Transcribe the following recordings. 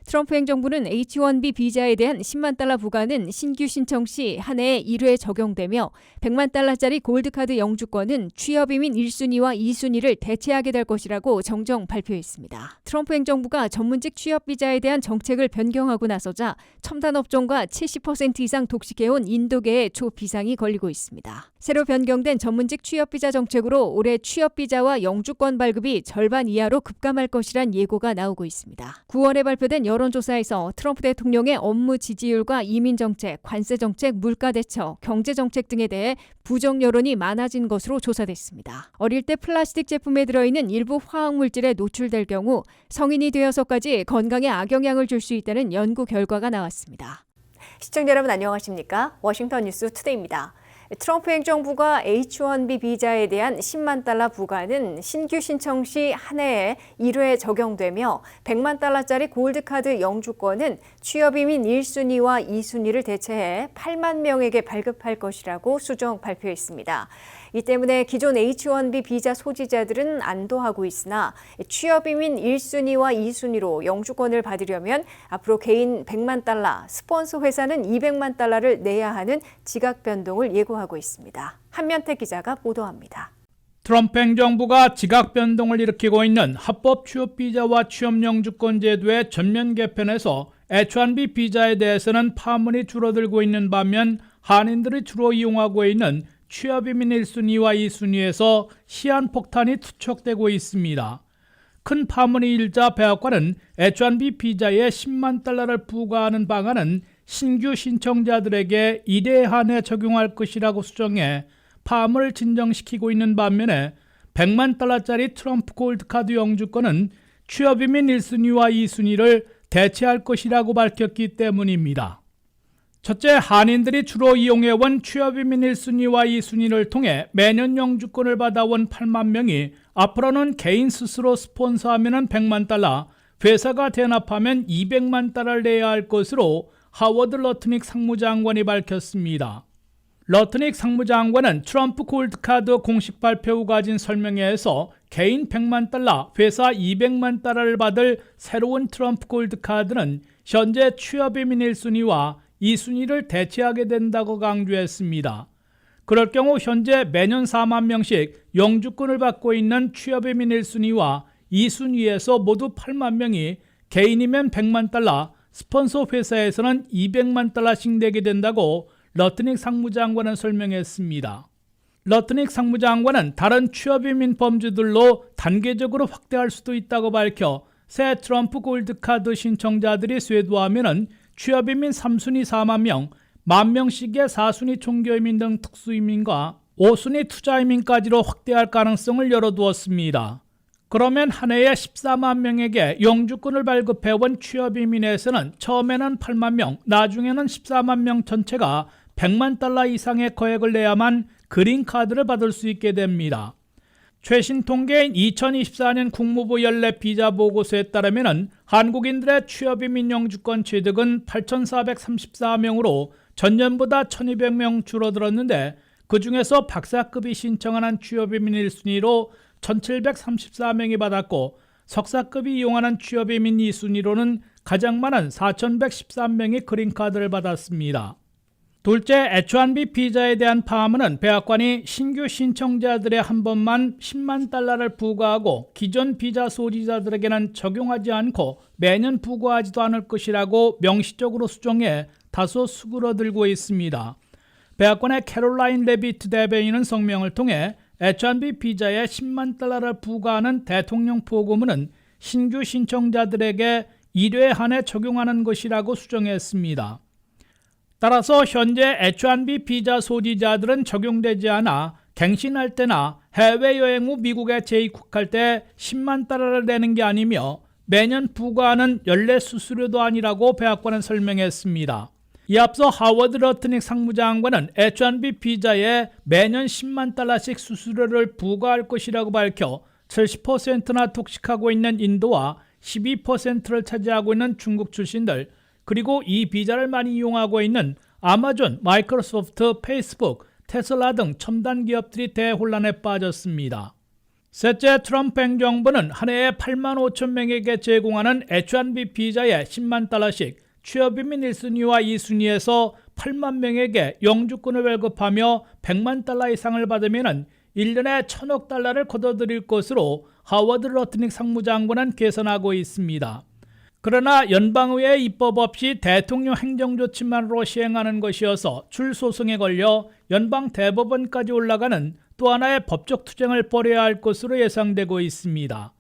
트럼프 행정부는 H-1B 비자에 대한 10만 달러 부과는 신규 신청 시 한 해에 1회 적용되며 100만 달러짜리 골드카드 영주권은 취업이민 1순위와 2순위를 대체하게 될 것이라고 정정 발표했습니다. 트럼프 행정부가 전문직 취업 비자에 대한 정책을 변경하고 나서자 첨단 업종과 70% 이상 독식해온 인도계에 초비상이 걸리고 있습니다. 새로 변경된 전문직 취업 비자 정책으로 올해 취업 비자와 영주권 발급이 절반 이하로 급감할 것이란 예고가 나오고 있습니다. 9월에 발표된 여론조사에서 트럼프 대통령의 업무 지지율과 이민 정책, 관세 정책, 물가 대처, 경제 정책 등에 대해 부정 여론이 많아진 것으로 조사됐습니다. 어릴 때 플라스틱 제품에 들어있는 일부 화학 물질에 노출될 경우 성인이 되어서까지 건강에 악영향을 줄 수 있다는 연구 결과가 나왔습니다. 시청자 여러분 안녕하십니까? 워싱턴 뉴스 투데이입니다. 트럼프 행정부가 H-1B 비자에 대한 10만 달러 부과는 신규 신청 시 한 해에 1회 적용되며 100만 달러짜리 골드카드 영주권은 취업이민 1순위와 2순위를 대체해 8만 명에게 발급할 것이라고 수정 발표했습니다. 이 때문에 기존 H-1B 비자 소지자들은 안도하고 있으나 취업이민 1순위와 2순위로 영주권을 받으려면 앞으로 개인 100만 달러, 스폰서 회사는 200만 달러를 내야 하는 지각 변동을 예고하고 있습니다. 한면태 기자가 보도합니다. 트럼프 행정부가 지각 변동을 일으키고 있는 합법 취업 비자와 취업 영주권 제도의 전면 개편에서 H-1B 비자에 대해서는 파문이 줄어들고 있는 반면 한인들이 주로 이용하고 있는 취업이민 1순위와 2순위에서 시한폭탄이 투척되고 있습니다. 큰 파문이 일자 백악관은 H-1B 비자에 10만 달러를 부과하는 방안은 신규 신청자들에게 1회 한해 적용할 것이라고 수정해 파문을 진정시키고 있는 반면에 100만 달러짜리 트럼프 골드카드 영주권은 취업이민 1순위와 2순위를 대체할 것이라고 밝혔기 때문입니다. 첫째, 한인들이 주로 이용해온 취업이민 1순위와 2순위를 통해 매년 영주권을 받아온 8만 명이 앞으로는 개인 스스로 스폰서하면 100만 달러, 회사가 대납하면 200만 달러를 내야 할 것으로 하워드 러트닉 상무장관이 밝혔습니다. 러트닉 상무장관은 트럼프 골드카드 공식 발표 후 가진 설명회에서 개인 100만 달러, 회사 200만 달러를 받을 새로운 트럼프 골드카드는 현재 취업이민 1순위와 2순위를 대체하게 된다고 강조했습니다. 그럴 경우 현재 매년 4만 명씩 영주권을 받고 있는 취업이민 1순위와 2순위에서 모두 8만 명이 개인이면 100만 달러, 스폰서 회사에서는 200만 달러씩 내게 된다고 러트닉 상무장관은 설명했습니다. 러트닉 상무장관은 다른 취업이민 범주들로 단계적으로 확대할 수도 있다고 밝혀 새 트럼프 골드카드 신청자들이 쇄도하면 취업이민 3순위 4만 명, 10,000명씩의 4순위 총교이민 등 특수이민과 5순위 투자이민까지로 확대할 가능성을 열어두었습니다. 그러면 한 해에 14만 명에게 영주권을 발급해온 취업이민에서는 처음에는 8만 명, 나중에는 14만 명 전체가 100만 달러 이상의 거액을 내야만 그린카드를 받을 수 있게 됩니다. 최신 통계인 2024년 국무부 연례 비자 보고서에 따르면 한국인들의 취업이민 영주권 취득은 8,434명으로 전년보다 1,200명 줄어들었는데 그중에서 박사급이 신청하는 취업이민 1순위로 1,734명이 받았고 석사급이 이용하는 취업이민 2순위로는 가장 많은 4,113명이 그린카드를 받았습니다. 둘째, H-1B 비자에 대한 파문은 백악관이 신규 신청자들의 한 번만 10만 달러를 부과하고 기존 비자 소지자들에게는 적용하지 않고 매년 부과하지도 않을 것이라고 명시적으로 수정해 다소 수그러들고 있습니다. 백악관의 캐롤라인 레비트 대변인은 성명을 통해 H-1B 비자에 10만 달러를 부과하는 대통령 보고문은 신규 신청자들에게 1회 한해 적용하는 것이라고 수정했습니다. 따라서 현재 H-1B 비자 소지자들은 적용되지 않아 갱신할 때나 해외여행 후 미국에 재입국할 때 10만 달러를 내는 게 아니며 매년 부과하는 연례 수수료도 아니라고 백악관은 설명했습니다. 이 앞서 하워드 러트닉 상무장관은 H-1B 비자에 매년 10만 달러씩 수수료를 부과할 것이라고 밝혀 70%나 독식하고 있는 인도와 12%를 차지하고 있는 중국 출신들, 그리고 이 비자를 많이 이용하고 있는 아마존, 마이크로소프트, 페이스북, 테슬라 등 첨단 기업들이 대혼란에 빠졌습니다. 셋째, 트럼프 행정부는 한 해에 8만 5천 명에게 제공하는 H-1B 비자에 10만 달러씩, 취업이민 1순위와 2순위에서 8만 명에게 영주권을 발급하며 100만 달러 이상을 받으면 1년에 1,000억 달러를 걷어들일 것으로 하워드 러트닉 상무장관은 계산하고 있습니다. 그러나 연방의회 입법 없이 대통령 행정조치만으로 시행하는 것이어서 출소송에 걸려 연방 대법원까지 올라가는 또 하나의 법적 투쟁을 벌여야 할 것으로 예상되고 있습니다.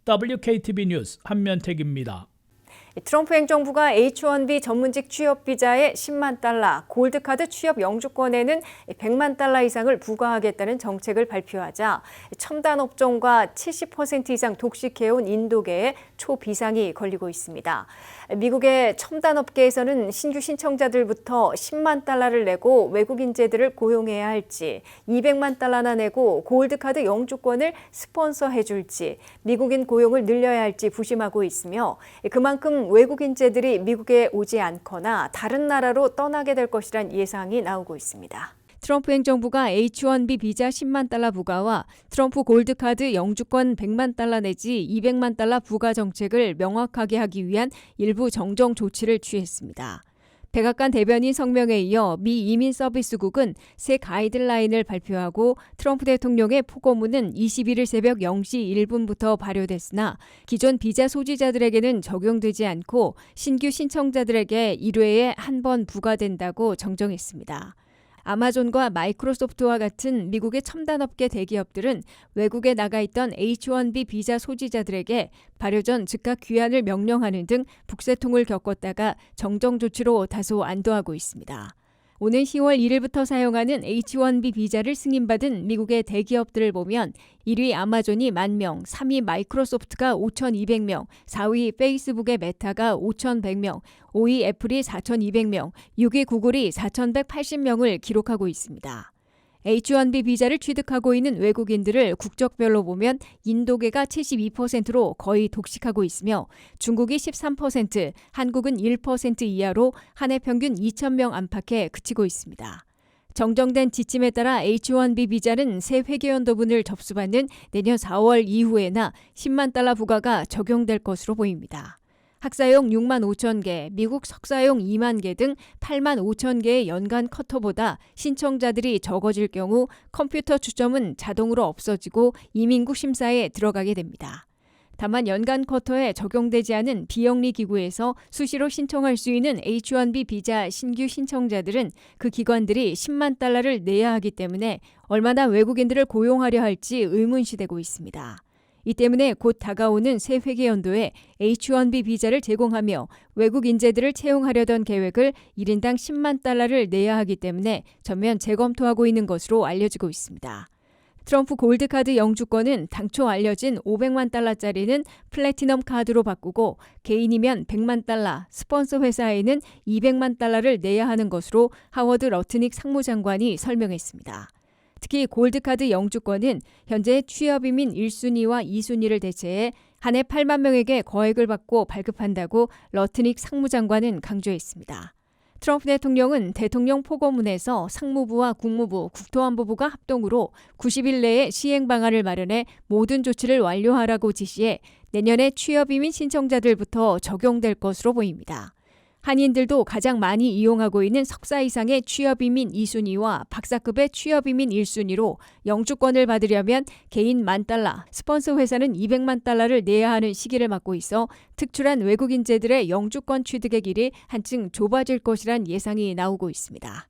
WKTV 뉴스 한면택입니다. 트럼프 행정부가 H-1B 전문직 취업 비자에 10만 달러, 골드카드 취업 영주권에는 100만 달러 이상을 부과하겠다는 정책을 발표하자 첨단 업종과 70% 이상 독식해온 인도계에 초비상이 걸리고 있습니다. 미국의 첨단 업계에서는 신규 신청자들부터 10만 달러를 내고 외국 인재들을 고용해야 할지, 200만 달러나 내고 골드카드 영주권을 스폰서해 줄지, 미국인 고용을 늘려야 할지 부심하고 있으며 그만큼 외국 인재들이 미국에 오지 않거나 다른 나라로 떠나게 될 것이란 예상이 나오고 있습니다. 트럼프 행정부가 H-1B 비자 10만 달러 부과와 트럼프 골드카드 영주권 100만 달러 내지 200만 달러 부과 정책을 명확하게 하기 위한 일부 정정 조치를 취했습니다. 백악관 대변인 성명에 이어 미 이민서비스국은 새 가이드라인을 발표하고 트럼프 대통령의 포고문은 21일 새벽 0시 1분부터 발효됐으나 기존 비자 소지자들에게는 적용되지 않고 신규 신청자들에게 1회에 한 번 부과된다고 정정했습니다. 아마존과 마이크로소프트와 같은 미국의 첨단업계 대기업들은 외국에 나가 있던 H-1B 비자 소지자들에게 발효 전 즉각 귀환을 명령하는 등 북새통을 겪었다가 정정 조치로 다소 안도하고 있습니다. 오는 10월 1일부터 사용하는 H-1B 비자를 승인받은 미국의 대기업들을 보면 1위 아마존이 10,000명, 3위 마이크로소프트가 5,200명, 4위 페이스북의 메타가 5,100명, 5위 애플이 4,200명, 6위 구글이 4,180명을 기록하고 있습니다. H-1B 비자를 취득하고 있는 외국인들을 국적별로 보면 인도계가 72%로 거의 독식하고 있으며 중국이 13%, 한국은 1% 이하로 한 해 평균 2,000명 안팎에 그치고 있습니다. 정정된 지침에 따라 H-1B 비자는 새 회계연도분을 접수받는 내년 4월 이후에나 10만 달러 부과가 적용될 것으로 보입니다. 학사용 6만 5천 개, 미국 석사용 2만 개 등 8만 5천 개의 연간 커터보다 신청자들이 적어질 경우 컴퓨터 추첨은 자동으로 없어지고 이민국 심사에 들어가게 됩니다. 다만 연간 커터에 적용되지 않은 비영리 기구에서 수시로 신청할 수 있는 H-1B 비자 신규 신청자들은 그 기관들이 10만 달러를 내야 하기 때문에 얼마나 외국인들을 고용하려 할지 의문시되고 있습니다. 이 때문에 곧 다가오는 새 회계연도에 H-1B 비자를 제공하며 외국 인재들을 채용하려던 계획을 1인당 10만 달러를 내야 하기 때문에 전면 재검토하고 있는 것으로 알려지고 있습니다. 트럼프 골드카드 영주권은 당초 알려진 500만 달러짜리는 플래티넘 카드로 바꾸고 개인이면 100만 달러, 스폰서 회사에는 200만 달러를 내야 하는 것으로 하워드 러트닉 상무장관이 설명했습니다. 특히 골드카드 영주권은 현재 취업이민 1순위와 2순위를 대체해 한 해 8만 명에게 거액을 받고 발급한다고 러트닉 상무장관은 강조했습니다. 트럼프 대통령은 대통령 포고문에서 상무부와 국무부, 국토안보부가 합동으로 90일 내에 시행 방안을 마련해 모든 조치를 완료하라고 지시해 내년에 취업이민 신청자들부터 적용될 것으로 보입니다. 한인들도 가장 많이 이용하고 있는 석사 이상의 취업이민 2순위와 박사급의 취업이민 1순위로 영주권을 받으려면 개인 10,000달러, 스폰서 회사는 200만 달러를 내야 하는 시기를 맞고 있어 특출한 외국 인재들의 영주권 취득의 길이 한층 좁아질 것이란 예상이 나오고 있습니다.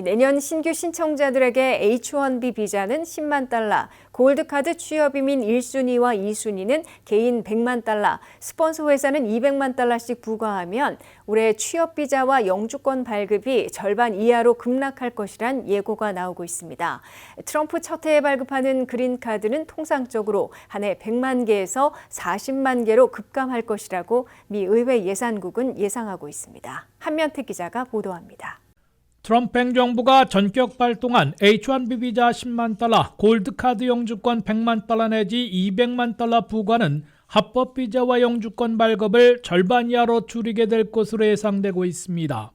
내년 신규 신청자들에게 H-1B 비자는 10만 달러, 골드카드 취업이민 1순위와 2순위는 개인 100만 달러, 스폰서 회사는 200만 달러씩 부과하면 올해 취업 비자와 영주권 발급이 절반 이하로 급락할 것이란 예고가 나오고 있습니다. 트럼프 첫 해에 발급하는 그린카드는 통상적으로 한 해 100만 개에서 40만 개로 급감할 것이라고 미 의회 예산국은 예상하고 있습니다. 한면택 기자가 보도합니다. 트럼프 행정부가 전격 발동한 H-1B 비자 10만 달러, 골드카드 영주권 100만 달러 내지 200만 달러 부과는 합법 비자와 영주권 발급을 절반 이하로 줄이게 될 것으로 예상되고 있습니다.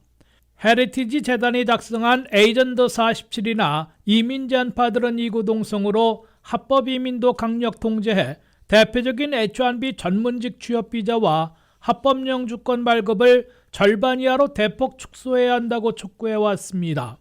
헤리티지 재단이 작성한 에이전드 47이나 이민 제한파들은 이구동성으로 합법 이민도 강력 통제해 대표적인 H1B 전문직 취업 비자와 합법 영주권 발급을 절반 이하로 대폭 축소해야 한다고 촉구해 왔습니다.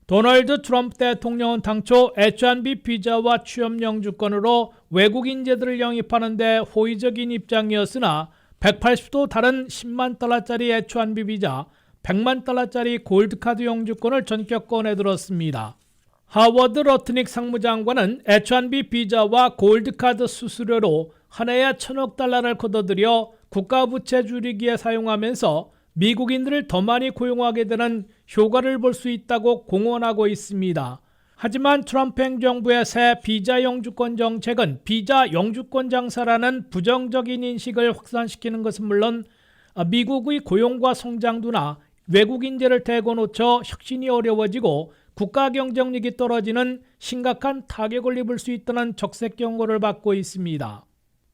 도널드 트럼프 대통령은 당초 H1B 비자와 취업 영주권으로 외국 인재들을 영입하는 데 호의적인 입장이었으나 180도 다른 10만 달러짜리 H1B 비자, 100만 달러짜리 골드카드 영주권을 전격 꺼내들었습니다. 하워드 러트닉 상무장관은 H1B 비자와 골드카드 수수료로 한 해에 1,000억 달러를 걷어들여 국가부채 줄이기에 사용하면서 미국인들을 더 많이 고용하게 되는 효과를 볼 수 있다고 공언하고 있습니다. 하지만 트럼프 행정부의 새 비자 영주권 정책은 비자 영주권 장사라는 부정적인 인식을 확산시키는 것은 물론 미국의 고용과 성장도나 외국 인재를 대거 놓쳐 혁신이 어려워지고 국가 경쟁력이 떨어지는 심각한 타격을 입을 수 있다는 적색 경고를 받고 있습니다.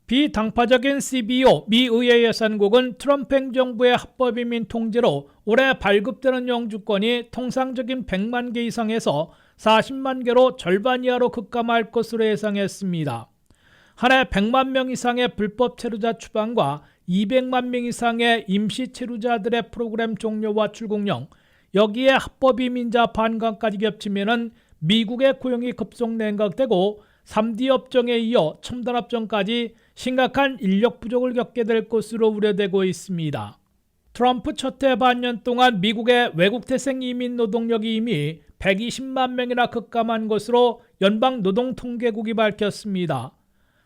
비당파적인 CBO 미 의회 예산국은 트럼프 행정부의 합법 이민 통제로 올해 발급되는 영주권이 통상적인 100만 개 이상에서 40만 개로 절반 이하로 급감할 것으로 예상했습니다. 한 해 100만 명 이상의 불법 체류자 추방과 200만 명 이상의 임시 체류자들의 프로그램 종료와 출국령, 여기에 합법 이민자 반감까지 겹치면 미국의 고용이 급속 냉각되고 3D 업종에 이어 첨단 업종까지 심각한 인력 부족을 겪게 될 것으로 우려되고 있습니다. 트럼프 첫 해 반년 동안 미국의 외국 태생 이민 노동력이 이미 120만 명이나 급감한 것으로 연방노동통계국이 밝혔습니다.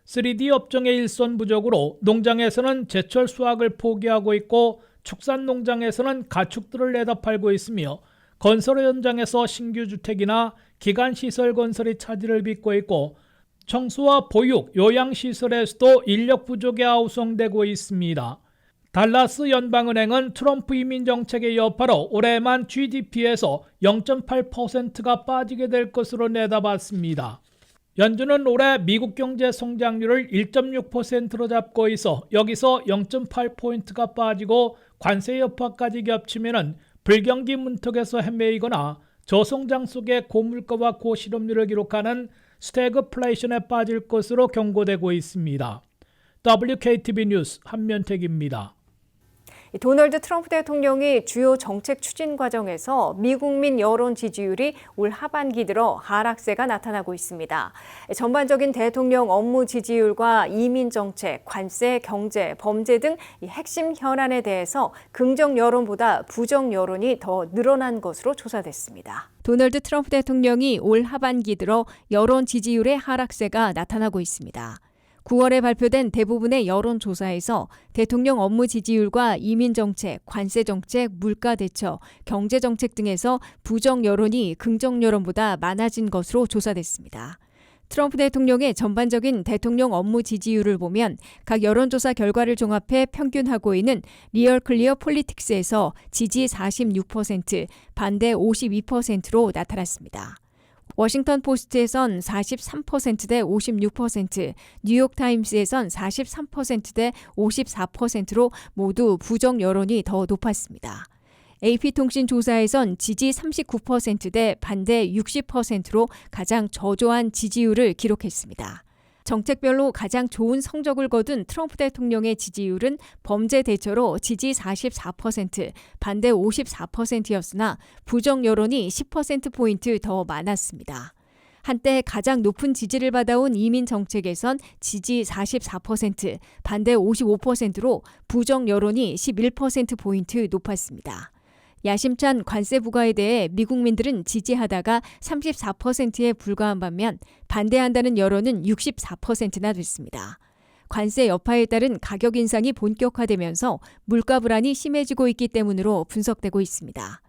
3D 업종의 일손 부족으로 농장에서는 제철 수확을 포기하고 있고 축산농장에서는 가축들을 내다 팔고 있으며 건설 현장에서 신규 주택이나 기간시설 건설이 차질을 빚고 있고 청소와 보육, 요양시설에서도 인력 부족에 아우성되고 있습니다. 달라스 연방은행은 트럼프 이민 정책의 여파로 올해만 GDP에서 0.8%가 빠지게 될 것으로 내다봤습니다. 연준은 올해 미국 경제 성장률을 1.6%로 잡고 있어 여기서 0.8포인트가 빠지고 관세 여파까지 겹치면 불경기 문턱에서 헤매이거나 저성장 속에 고물가와 고실업률을 기록하는 스태그플레이션에 빠질 것으로 경고되고 있습니다. WKTV 뉴스 한면택입니다. 도널드 트럼프 대통령이 주요 정책 추진 과정에서 미국민 여론 지지율이 올 하반기 들어 하락세가 나타나고 있습니다. 전반적인 대통령 업무 지지율과 이민 정책, 관세, 경제, 범죄 등 핵심 현안에 대해서 긍정 여론보다 부정 여론이 더 늘어난 것으로 조사됐습니다. 도널드 트럼프 대통령이 올 하반기 들어 여론 지지율의 하락세가 나타나고 있습니다. 9월에 발표된 대부분의 여론조사에서 대통령 업무 지지율과 이민정책, 관세정책, 물가대처, 경제정책 등에서 부정 여론이 긍정 여론보다 많아진 것으로 조사됐습니다. 트럼프 대통령의 전반적인 대통령 업무 지지율을 보면 각 여론조사 결과를 종합해 평균하고 있는 리얼 클리어 폴리틱스에서 지지 46%, 반대 52%로 나타났습니다. 워싱턴 포스트에선 43%대 56%, 뉴욕타임스에선 43%대 54%로 모두 부정 여론이 더 높았습니다. AP통신 조사에선 지지 39%대 반대 60%로 가장 저조한 지지율을 기록했습니다. 정책별로 가장 좋은 성적을 거둔 트럼프 대통령의 지지율은 범죄 대처로 지지 44%, 반대 54%였으나 부정 여론이 10%포인트 더 많았습니다. 한때 가장 높은 지지를 받아온 이민 정책에선 지지 44%, 반대 55%로 부정 여론이 11%포인트 높았습니다. 야심찬 관세 부과에 대해 미국민들은 지지하다가 34%에 불과한 반면 반대한다는 여론은 64%나 됐습니다. 관세 여파에 따른 가격 인상이 본격화되면서 물가 불안이 심해지고 있기 때문으로 분석되고 있습니다.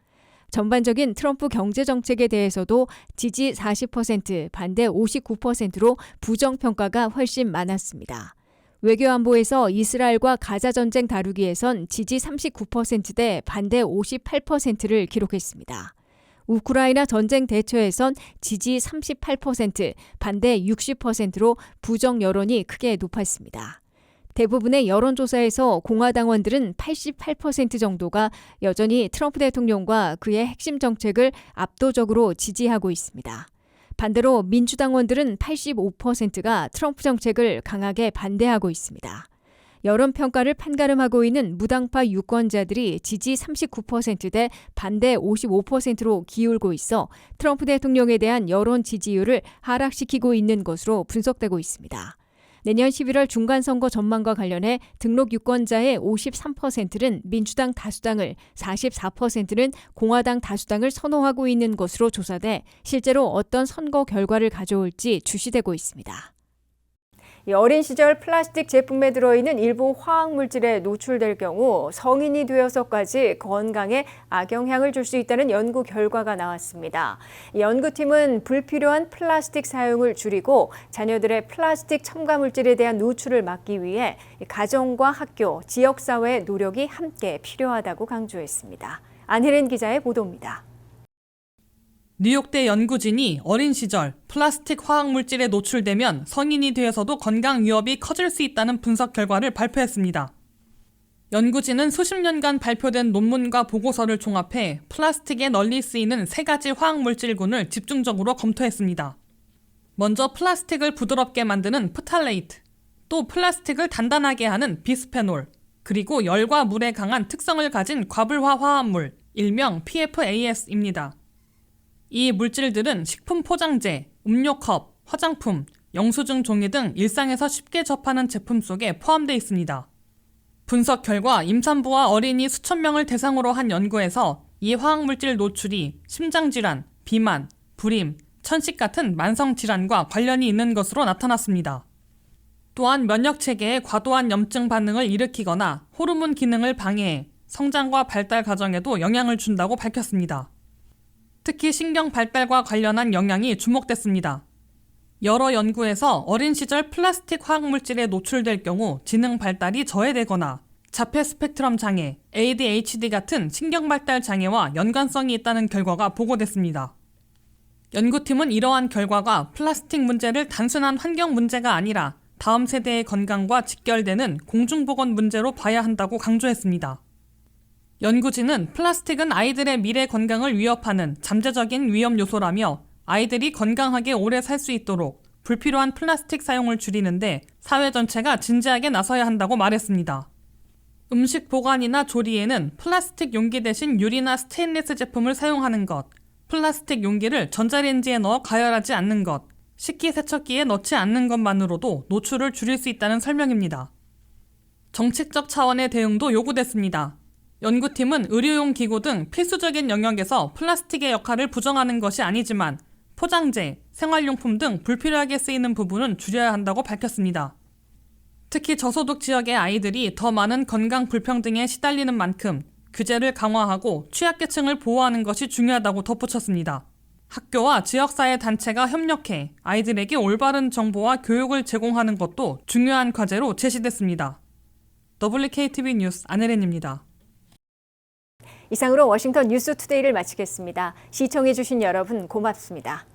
전반적인 트럼프 경제정책에 대해서도 지지 40%, 반대 59%로 부정평가가 훨씬 많았습니다. 외교안보에서 이스라엘과 가자 전쟁 다루기에선 지지 39%대 반대 58%를 기록했습니다. 우크라이나 전쟁 대처에선 지지 38%, 반대 60%로 부정 여론이 크게 높았습니다. 대부분의 여론조사에서 공화당원들은 88% 정도가 여전히 트럼프 대통령과 그의 핵심 정책을 압도적으로 지지하고 있습니다. 반대로 민주당원들은 85%가 트럼프 정책을 강하게 반대하고 있습니다. 여론평가를 판가름하고 있는 무당파 유권자들이 지지 39%대 반대 55%로 기울고 있어 트럼프 대통령에 대한 여론 지지율을 하락시키고 있는 것으로 분석되고 있습니다. 내년 11월 중간선거 전망과 관련해 등록 유권자의 53%는 민주당 다수당을, 44%는 공화당 다수당을 선호하고 있는 것으로 조사돼 실제로 어떤 선거 결과를 가져올지 주시되고 있습니다. 어린 시절 플라스틱 제품에 들어있는 일부 화학물질에 노출될 경우 성인이 되어서까지 건강에 악영향을 줄 수 있다는 연구 결과가 나왔습니다. 연구팀은 불필요한 플라스틱 사용을 줄이고 자녀들의 플라스틱 첨가물질에 대한 노출을 막기 위해 가정과 학교, 지역사회의 노력이 함께 필요하다고 강조했습니다. 안혜린 기자의 보도입니다. 뉴욕대 연구진이 어린 시절 플라스틱 화학물질에 노출되면 성인이 되어서도 건강 위협이 커질 수 있다는 분석 결과를 발표했습니다. 연구진은 수십 년간 발표된 논문과 보고서를 종합해 플라스틱에 널리 쓰이는 3가지 화학물질군을 집중적으로 검토했습니다. 먼저 플라스틱을 부드럽게 만드는 프탈레이트, 또 플라스틱을 단단하게 하는 비스페놀, 그리고 열과 물에 강한 특성을 가진 과불화 화합물, 일명 PFAS입니다. 이 물질들은 식품 포장재, 음료컵, 화장품, 영수증 종이 등 일상에서 쉽게 접하는 제품 속에 포함되어 있습니다. 분석 결과 임산부와 어린이 수천 명을 대상으로 한 연구에서 이 화학물질 노출이 심장질환, 비만, 불임, 천식 같은 만성질환과 관련이 있는 것으로 나타났습니다. 또한 면역체계에 과도한 염증 반응을 일으키거나 호르몬 기능을 방해해 성장과 발달 과정에도 영향을 준다고 밝혔습니다. 특히 신경 발달과 관련한 영향이 주목됐습니다. 여러 연구에서 어린 시절 플라스틱 화학물질에 노출될 경우 지능 발달이 저해되거나 자폐 스펙트럼 장애, ADHD 같은 신경 발달 장애와 연관성이 있다는 결과가 보고됐습니다. 연구팀은 이러한 결과가 플라스틱 문제를 단순한 환경 문제가 아니라 다음 세대의 건강과 직결되는 공중보건 문제로 봐야 한다고 강조했습니다. 연구진은 플라스틱은 아이들의 미래 건강을 위협하는 잠재적인 위험 요소라며 아이들이 건강하게 오래 살 수 있도록 불필요한 플라스틱 사용을 줄이는데 사회 전체가 진지하게 나서야 한다고 말했습니다. 음식 보관이나 조리에는 플라스틱 용기 대신 유리나 스테인리스 제품을 사용하는 것, 플라스틱 용기를 전자레인지에 넣어 가열하지 않는 것, 식기세척기에 넣지 않는 것만으로도 노출을 줄일 수 있다는 설명입니다. 정책적 차원의 대응도 요구됐습니다. 연구팀은 의료용 기구 등 필수적인 영역에서 플라스틱의 역할을 부정하는 것이 아니지만 포장재, 생활용품 등 불필요하게 쓰이는 부분은 줄여야 한다고 밝혔습니다. 특히 저소득 지역의 아이들이 더 많은 건강 불평등에 시달리는 만큼 규제를 강화하고 취약계층을 보호하는 것이 중요하다고 덧붙였습니다. 학교와 지역사회 단체가 협력해 아이들에게 올바른 정보와 교육을 제공하는 것도 중요한 과제로 제시됐습니다. WKTV 뉴스 안혜린입니다. 이상으로 워싱턴 뉴스투데이를 마치겠습니다. 시청해주신 여러분 고맙습니다.